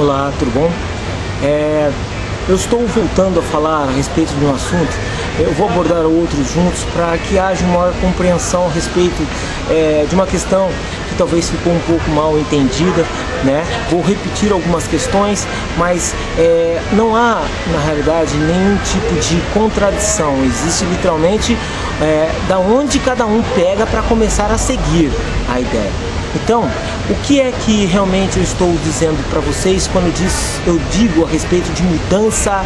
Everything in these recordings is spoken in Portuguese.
Olá, tudo bom? Eu estou voltando a falar a respeito de um assunto. Eu vou abordar outros juntos para que haja uma maior compreensão a respeito de uma questão que talvez ficou um pouco mal entendida, né? Vou repetir algumas questões, mas não há, na realidade, nenhum tipo de contradição. Existe literalmente da onde cada um pega para começar a seguir a ideia. Então, o que é que realmente eu estou dizendo para vocês quando eu digo a respeito de mudança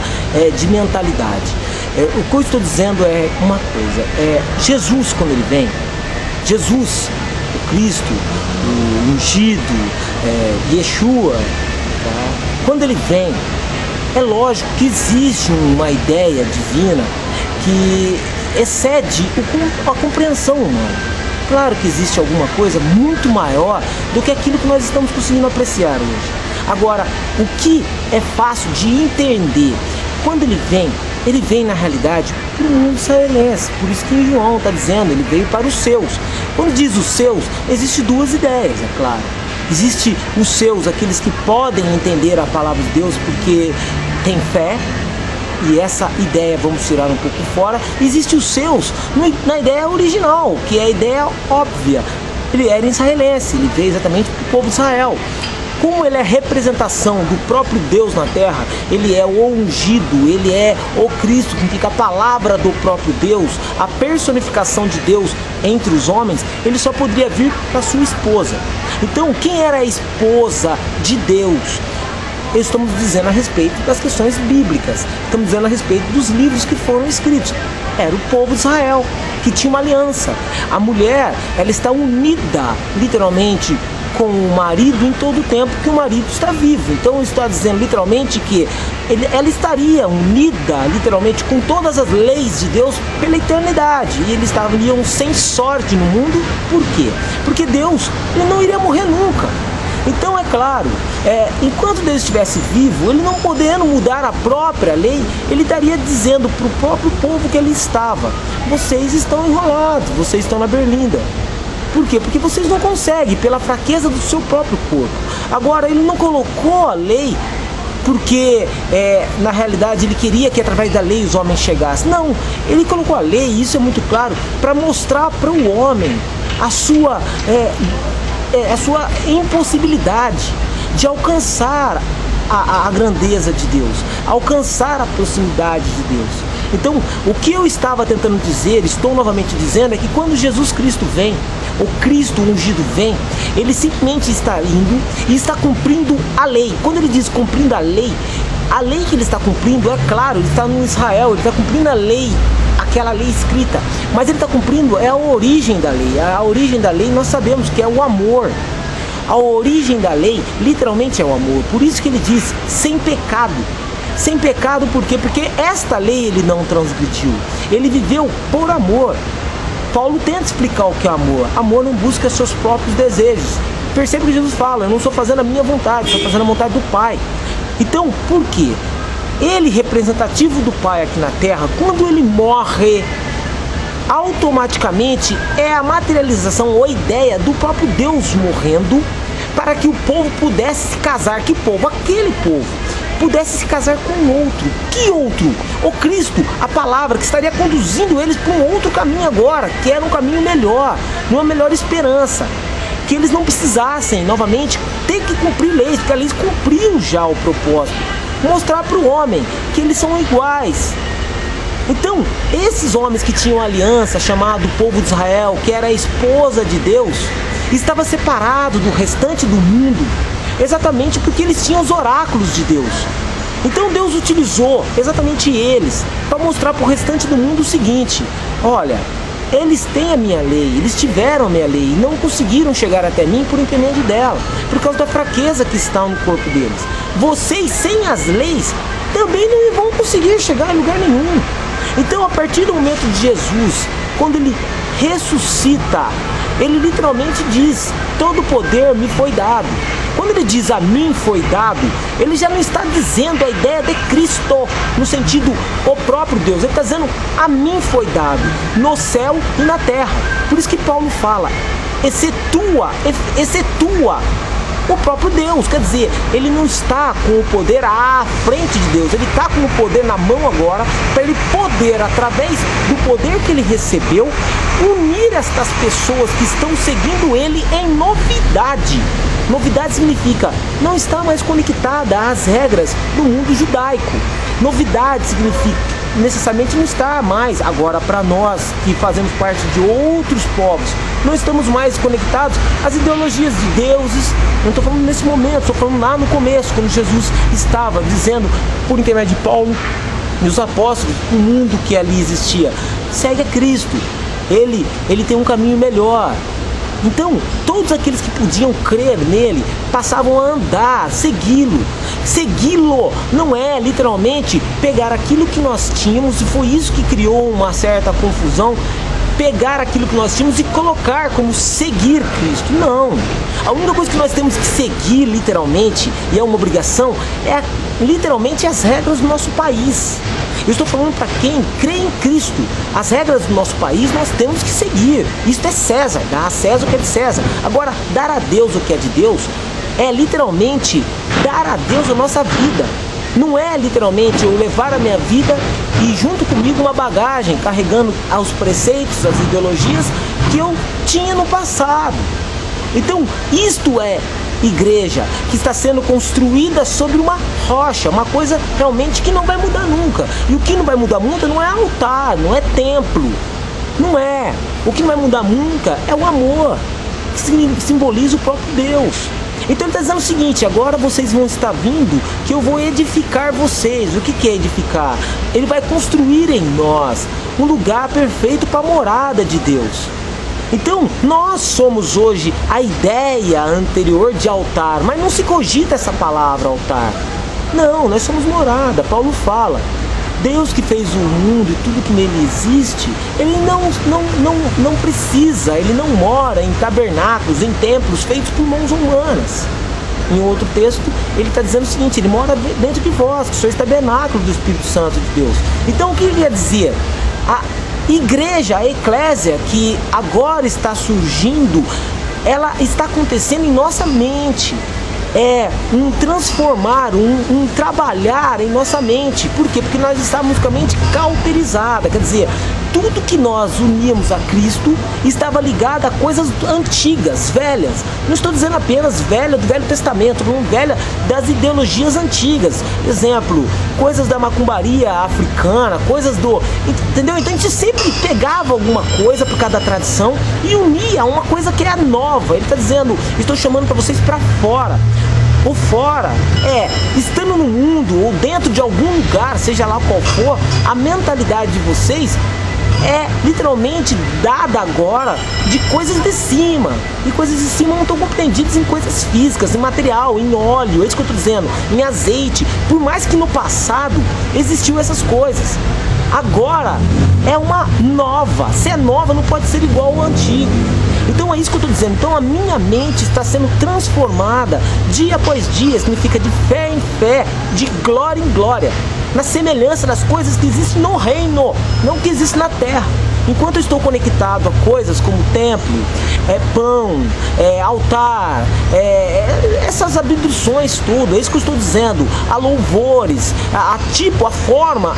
de mentalidade? O que eu estou dizendo é uma coisa, Jesus, quando ele vem, Jesus, o Cristo, o ungido, Yeshua, tá? Quando ele vem, é lógico que existe uma ideia divina que excede a compreensão humana. Claro que existe alguma coisa muito maior do que aquilo que nós estamos conseguindo apreciar hoje. Agora, o que é fácil de entender, quando ele vem na realidade para o mundo israelense. Por isso que João está dizendo, ele veio para os seus. Quando diz os seus, existem duas ideias, é claro. Existe os seus, aqueles que podem entender a palavra de Deus porque têm fé. E essa ideia vamos tirar um pouco fora. Existe os seus na ideia original, que é a ideia óbvia. Ele era israelense, ele veio exatamente para o povo de Israel. Como ele é representação do próprio Deus na terra, ele é o ungido, ele é o Cristo, que significa a palavra do próprio Deus, a personificação de Deus entre os homens, ele só poderia vir para sua esposa. Então, quem era a esposa de Deus? Estamos dizendo a respeito das questões bíblicas, estamos dizendo a respeito dos livros que foram escritos. Era o povo de Israel, que tinha uma aliança. A mulher, ela está unida, literalmente, com o marido em todo o tempo que o marido está vivo. Então está dizendo literalmente que ela estaria unida, literalmente, com todas as leis de Deus pela eternidade. E eles estariam sem sorte no mundo. Por quê? Porque Deus, ele não iria morrer nunca. Então é claro, enquanto Deus estivesse vivo, ele não podendo mudar a própria lei, ele estaria dizendo para o próprio povo que ele estava: vocês estão enrolados, vocês estão na berlinda. Por quê? Porque vocês não conseguem, pela fraqueza do seu próprio corpo. Agora, ele não colocou a lei porque na realidade ele queria que através da lei os homens chegassem. Não, ele colocou a lei, e isso é muito claro, para mostrar para o homem a sua impossibilidade de alcançar a grandeza de Deus, alcançar a proximidade de Deus. Então, o que eu estava tentando dizer, estou novamente dizendo, é que quando Jesus Cristo vem, o Cristo ungido vem, ele simplesmente está indo e está cumprindo a lei. Quando ele diz cumprindo a lei que ele está cumprindo, é claro, ele está no Israel, ele está cumprindo a lei, aquela lei escrita, mas ele está cumprindo a origem da lei. A origem da lei nós sabemos que é o amor. A origem da lei literalmente é o amor. Por isso que ele diz sem pecado. Sem pecado por quê? Porque esta lei ele não transgrediu. Ele viveu por amor. Paulo tenta explicar o que é amor. Amor não busca seus próprios desejos. Perceba que Jesus fala: eu não estou fazendo a minha vontade, estou fazendo a vontade do Pai. Então, por quê? Ele, representativo do Pai aqui na terra, quando ele morre, automaticamente é a materialização ou a ideia do próprio Deus morrendo para que o povo pudesse se casar. Que povo? Aquele povo pudesse se casar com outro. Que outro? O Cristo, a palavra que estaria conduzindo eles para um outro caminho agora, que era um caminho melhor, uma melhor esperança. Que eles não precisassem novamente ter que cumprir leis, porque a lei cumpriu já o propósito. Mostrar para o homem que eles são iguais. Então, esses homens que tinham aliança, chamado povo de Israel, que era a esposa de Deus, estava separado do restante do mundo, exatamente porque eles tinham os oráculos de Deus. Então Deus utilizou exatamente eles para mostrar para o restante do mundo o seguinte: olha, eles têm a minha lei, eles tiveram a minha lei e não conseguiram chegar até mim por intermédio dela, por causa da fraqueza que está no corpo deles. Vocês, sem as leis, também não vão conseguir chegar em lugar nenhum. Então, a partir do momento de Jesus, quando ele ressuscita, ele literalmente diz: todo poder me foi dado. Quando ele diz a mim foi dado, ele já não está dizendo a ideia de Cristo, no sentido o próprio Deus. Ele está dizendo a mim foi dado, no céu e na terra. Por isso que Paulo fala, excetua o próprio Deus. Quer dizer, ele não está com o poder à frente de Deus, ele está com o poder na mão agora, para ele poder, através do poder que ele recebeu, unir estas pessoas que estão seguindo ele em novidade. Novidade significa não estar mais conectada às regras do mundo judaico. Novidade significa necessariamente não estar mais, agora para nós que fazemos parte de outros povos, não estamos mais conectados às ideologias de deuses. Não estou falando nesse momento, estou falando lá no começo, quando Jesus estava dizendo por intermédio de Paulo e os apóstolos, o mundo que ali existia, segue a Cristo, ele tem um caminho melhor. Então, todos aqueles que podiam crer nele passavam a andar, segui-lo. Segui-lo não é literalmente pegar aquilo que nós tínhamos, e foi isso que criou uma certa confusão, pegar aquilo que nós tínhamos e colocar como seguir Cristo. Não. A única coisa que nós temos que seguir literalmente, e é uma obrigação, é literalmente as regras do nosso país. Eu estou falando para quem crê em Cristo. As regras do nosso país nós temos que seguir. Isto é César, dar a César o que é de César. Agora, dar a Deus o que é de Deus é literalmente dar a Deus a nossa vida. Não é literalmente eu levar a minha vida e junto comigo uma bagagem carregando os preceitos, as ideologias que eu tinha no passado. Então, isto é igreja que está sendo construída sobre uma rocha, uma coisa realmente que não vai mudar nunca. E o que não vai mudar nunca não é altar, não é templo, não é. O que não vai mudar nunca é o amor, que simboliza o próprio Deus. Então ele está dizendo o seguinte: agora vocês vão estar vindo, que eu vou edificar vocês. O que é edificar? Ele vai construir em nós um lugar perfeito para a morada de Deus. Então, nós somos hoje a ideia anterior de altar, mas não se cogita essa palavra altar. Não, nós somos morada. Paulo fala, Deus que fez o mundo e tudo que nele existe, ele não precisa, ele não mora em tabernáculos, em templos feitos por mãos humanas. Em outro texto, ele está dizendo o seguinte: ele mora dentro de vós, que sois tabernáculo do Espírito Santo de Deus. Então, o que ele quer dizer? A igreja, a eclésia que agora está surgindo, ela está acontecendo em nossa mente. É um transformar, um trabalhar em nossa mente. Por quê? Porque nós estávamos com a mente cauterizada. Quer dizer, tudo que nós uníamos a Cristo estava ligado a coisas antigas, velhas. Não estou dizendo apenas velha do Velho Testamento, estou falando velha das ideologias antigas. Exemplo, coisas da macumbaria africana, coisas do... Entendeu? Então a gente sempre pegava alguma coisa por causa da tradição e unia a uma coisa que é nova. Ele está dizendo, estou chamando para vocês para fora. O fora é, estando no mundo ou dentro de algum lugar, seja lá qual for, a mentalidade de vocês é literalmente dada agora de coisas de cima. E coisas de cima não estão compreendidas em coisas físicas, em material, em óleo, é isso que eu estou dizendo, em azeite. Por mais que no passado existiu essas coisas, agora é uma nova. Se é nova, não pode ser igual ao antigo. Então é isso que eu estou dizendo. Então a minha mente está sendo transformada dia após dia, significa de fé em fé, de glória em glória, na semelhança das coisas que existem no reino, não que existem na terra. Enquanto eu estou conectado a coisas como templo, pão, altar, essas abduções tudo, é isso que eu estou dizendo, a louvores, a forma,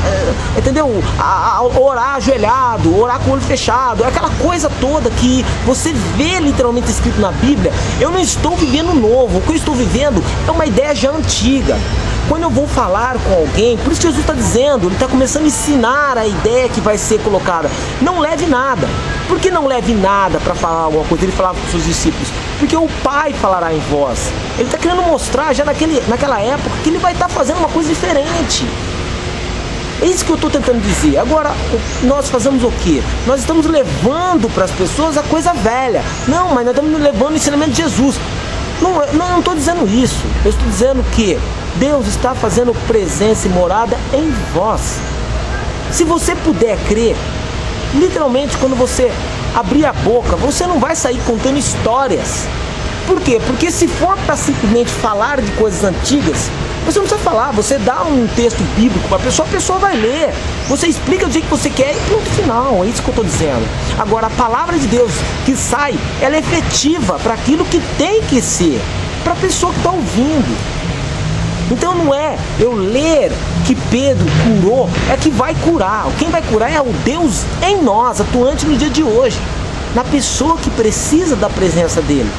entendeu? A orar ajoelhado, orar com o olho fechado, aquela coisa toda que você vê literalmente escrito na Bíblia. Eu não estou vivendo novo, o que eu estou vivendo é uma ideia já antiga. Quando eu vou falar com alguém, por isso que Jesus está dizendo, ele está começando a ensinar a ideia que vai ser colocada. Não leve nada. Por que não leve nada para falar alguma coisa? Ele falava com os seus discípulos, porque o Pai falará em vós. Ele está querendo mostrar já naquela época que ele vai estar fazendo uma coisa diferente. É isso que eu estou tentando dizer. Agora, nós fazemos o quê? Nós estamos levando para as pessoas a coisa velha. Não, mas nós estamos levando o ensinamento de Jesus. Não estou dizendo isso. Eu estou dizendo que Deus está fazendo presença e morada em vós. Se você puder crer, literalmente quando você abrir a boca, você não vai sair contando histórias. Por quê? Porque se for para simplesmente falar de coisas antigas, você não precisa falar, você dá um texto bíblico para a pessoa vai ler. Você explica do jeito que você quer e ponto final, é isso que eu estou dizendo. Agora, a palavra de Deus que sai, ela é efetiva para aquilo que tem que ser. para a pessoa que está ouvindo. Então não é eu ler que Pedro curou, é que vai curar. Quem vai curar é o Deus em nós, atuante no dia de hoje, na pessoa que precisa da presença dele.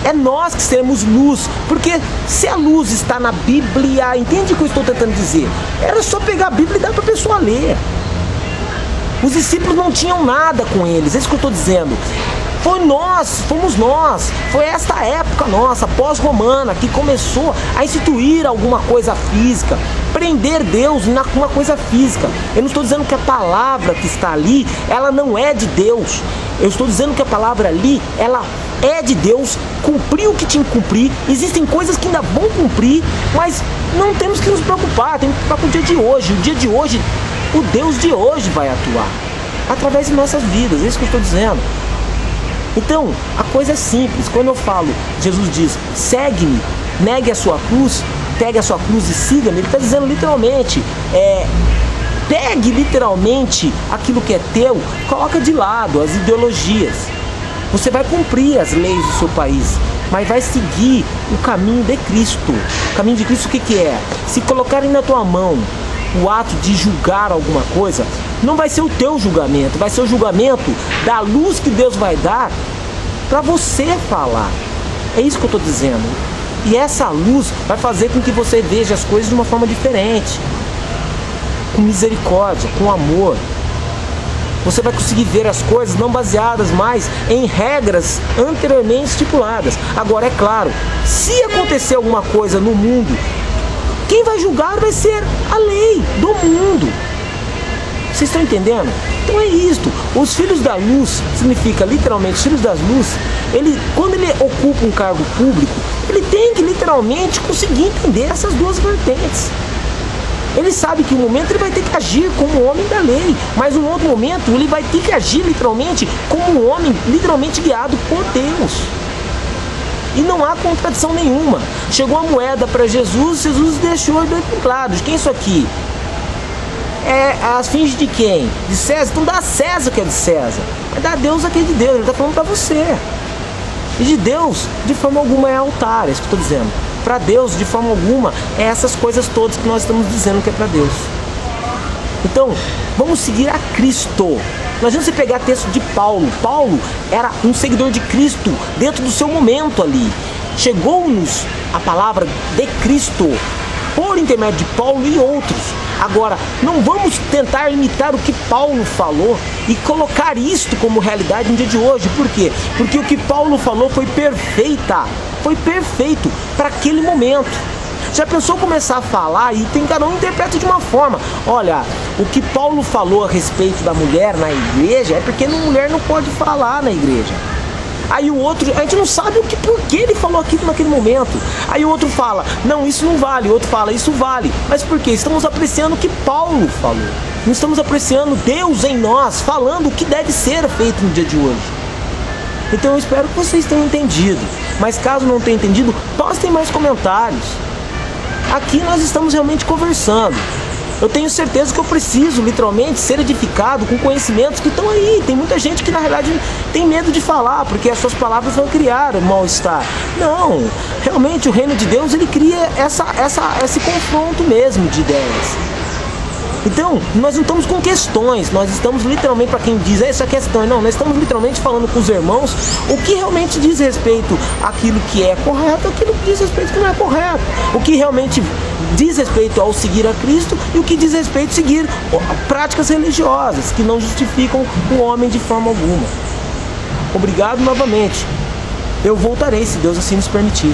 É nós que seremos luz, porque se a luz está na Bíblia, entende o que eu estou tentando dizer? Era só pegar a Bíblia e dar para a pessoa ler. Os discípulos não tinham nada com eles, é isso que eu estou dizendo. Fomos nós, foi esta época nossa, pós-romana, que começou a instituir alguma coisa física, prender Deus na uma coisa física. Eu não estou dizendo que a palavra que está ali, ela não é de Deus. Eu estou dizendo que a palavra ali, ela é de Deus, cumpriu o que tinha que cumprir. Existem coisas que ainda vão cumprir, mas não temos que nos preocupar, temos que preocupar com o dia de hoje. O dia de hoje, o Deus de hoje vai atuar através de nossas vidas, é isso que eu estou dizendo. Então, a coisa é simples. Quando eu falo, Jesus diz, segue-me, negue a sua cruz, pegue a sua cruz e siga-me, ele está dizendo literalmente, pegue literalmente aquilo que é teu, coloca de lado as ideologias. Você vai cumprir as leis do seu país, mas vai seguir o caminho de Cristo. O caminho de Cristo o que é? Se colocarem na tua mão o ato de julgar alguma coisa, não vai ser o teu julgamento, vai ser o julgamento da luz que Deus vai dar para você falar. É isso que eu estou dizendo. E essa luz vai fazer com que você veja as coisas de uma forma diferente, com misericórdia, com amor. Você vai conseguir ver as coisas não baseadas mais em regras anteriormente estipuladas. Agora, é claro, se acontecer alguma coisa no mundo, quem vai julgar vai ser a lei do mundo. Vocês estão entendendo? Então é isto. Os filhos da luz, significa literalmente filhos das luz, quando ele ocupa um cargo público, ele tem que literalmente conseguir entender essas duas vertentes. Ele sabe que um momento ele vai ter que agir como homem da lei, mas um outro momento ele vai ter que agir literalmente como um homem literalmente guiado por Deus. E não há contradição nenhuma. Chegou a moeda para Jesus, Jesus deixou bem claro. De quem é isso aqui? É as fins de quem? De César? Então dá a César o que é de César. Mas dá a Deus o que é de Deus. Ele está falando para você. E de Deus, de forma alguma, é altar. É isso que eu estou dizendo. Para Deus, de forma alguma, é essas coisas todas que nós estamos dizendo que é para Deus. Então, vamos seguir a Cristo. Não adianta você pegar texto de Paulo. Paulo era um seguidor de Cristo dentro do seu momento ali. Chegou-nos a palavra de Cristo por intermédio de Paulo e outros. Agora, não vamos tentar imitar o que Paulo falou e colocar isto como realidade no dia de hoje. Por quê? Porque o que Paulo falou foi perfeito para aquele momento. Já pensou começar a falar e cada um interpreta de uma forma. Olha, o que Paulo falou a respeito da mulher na igreja é porque a mulher não pode falar na igreja. Aí o outro, a gente não sabe por que ele falou aquilo naquele momento. Aí o outro fala, não, isso não vale. O outro fala, isso vale. Mas por quê? Estamos apreciando o que Paulo falou. Não estamos apreciando Deus em nós, falando o que deve ser feito no dia de hoje. Então eu espero que vocês tenham entendido. Mas caso não tenham entendido, postem mais comentários. Aqui nós estamos realmente conversando. Eu tenho certeza que eu preciso, literalmente, ser edificado com conhecimentos que estão aí. Tem muita gente que, na realidade, tem medo de falar, porque as suas palavras vão criar mal-estar. Não, realmente, o reino de Deus, ele cria esse confronto mesmo de ideias. Então, nós não estamos com questões, nós estamos literalmente, para quem diz, essa questão, não, nós estamos literalmente falando com os irmãos o que realmente diz respeito àquilo que é correto, aquilo que diz respeito ao que não é correto, o que realmente diz respeito ao seguir a Cristo e o que diz respeito a seguir práticas religiosas que não justificam o homem de forma alguma. Obrigado novamente. Eu voltarei, se Deus assim nos permitir.